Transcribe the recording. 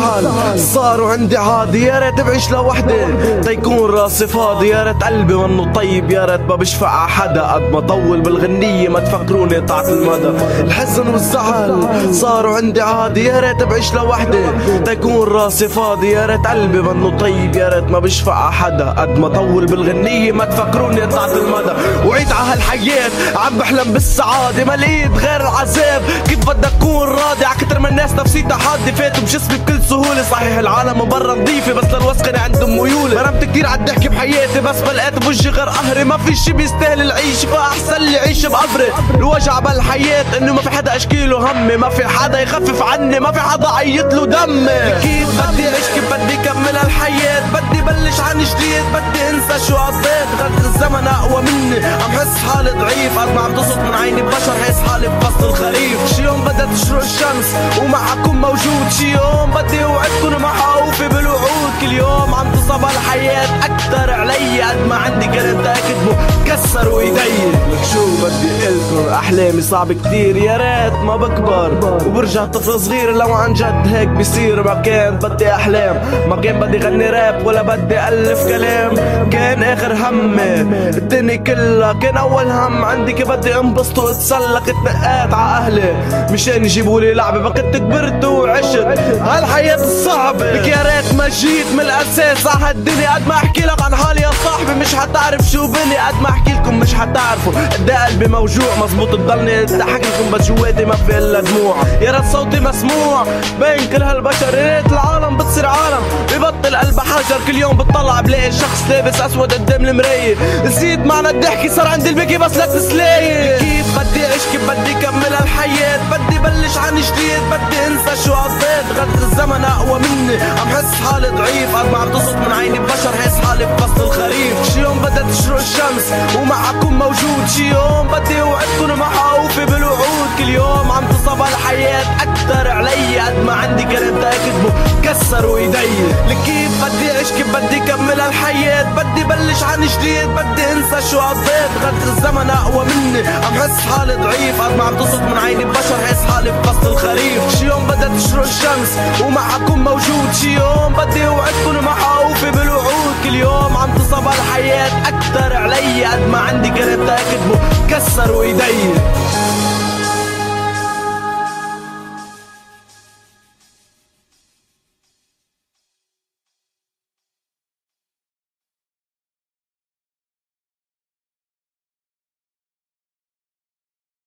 والزعل صاروا عندي عادي، يا ريت بعيش لوحدي تيكون راسي فاضي، يا ريت قلبي منه طيب، يا ريت ما بشفع ع حدا، قد ما طول بالغنية ما تفكروني طعت المدى. الحزن والزعل صاروا عندي عادي، يا ريت بعيش لوحدي تيكون راسي فاضي، يا ريت قلبي منه طيب، يا ريت ما بشفع ع حدا، قد ما طول بالغنية ما تفكروني طعت المدى. وعيت ع هالحياة عم بحلم بالسعادة، ما لقيت غير العذاب، كيف بدي اكون راضي ع كتر من الناس نفسيتها حادة، فاتوا بجسمي بكل سهولة، صحيح العالم من برا نظيفة بس للوسخنة عندهم ميولة. مرمت كتير عالضحك بحياتي بس ما لقيت بوجهي غير قهري، ما في شي بيستاهل العيش فاحسن لي عيش بقبري. الوجع بالحياة انه ما في حدا اشكيله همي، ما في حدا يخفف عني، ما في حدا عيط له دمي. كيف بدي اعيش كيف بدي كمل الحياة، بدي بلش عن جديد، بدي انسى شو قضيت، غدر الزمن اقوى مني، عم حس حالي ضعيف، قد ما عم تصط من عيني بشر حس حالي بفصل الخريف. شي يوم بدها تشرق الشمس ومعكم موجود، شي يوم بدي اوعدكم مع اوفي بالوعود، كل يوم عم تصب الحياة اكتر علي، قد ما عندي كلام اكتبه كسروا ايدي. لك شو بدي قلكن احلامي صعب كتير، يا ريت ما بكبر وبرجع طفل صغير، لو عن جد هيك بيصير. ما كان بدي احلام، ما كان بدي غني راب ولا بدي الف كلام، كان اخر همي الدنيا كلها، كان اول هم عندي كيف بدي انبسط واتسلق، اتنقات ع اهلي مشان يجيبولي لعبه، ما كنت كبرت وعشت هالحياة الصعبة. لك يا ريت ما جيت من الاساس ع هالدنيا، قد ما احكي لك عن حالي يا صاحبي مش حتعرف شو بني، قد ما احكي لكم مش حتعرفوا قد قلبي موجوع، مزبوط تضلني اضحك لكم بس جواتي ما في الا دموع، يا ريت صوتي مسموع بين كل هالبشر، يا ريت العالم بتصير عالم ببطل قلب حجر، كل يوم بتطلع بلاقي شخص لابس اسود قدام المراية، زيد معنا الضحكة صار عندي البكي بس لا تسلاي. كيف بدي اعيش كيف بدي كمل الحياة، بدي بلش عن جديد، بدي انسى شو قضيت، غدر الزمن اقوى مني، عم حس حالي ضعيف، قد ما عم تصط من عيني بشر حس حالي بفصل الخريف. شي يوم بدها تشرق الشمس ومعكم موجود، شي يوم بدي اوعدكم مع اوفي بالوعود، كل يوم عم تصب الحياة اكتر علي، قد ما عندي كلام اكتبه كسروا ايدي. لك كيف بدي اعيش كيف بدي كمل الحياة، بدي بلش عن جديد، بدي انسى شو قضيت، غدر الزمن اقوى مني، عم حس حالي ضعيف، قد ما عم تصط من عيني بشر حس حالي بفصل الخريف. شي يوم بدها تشرق الشمس ومعكم موجود، شي يوم بدي اوعدكم مع اوفي بالوعود، كل يوم عم تصب الحياة اكتر علي، قد ما عندي كلام اكتبه كسروا ايدي.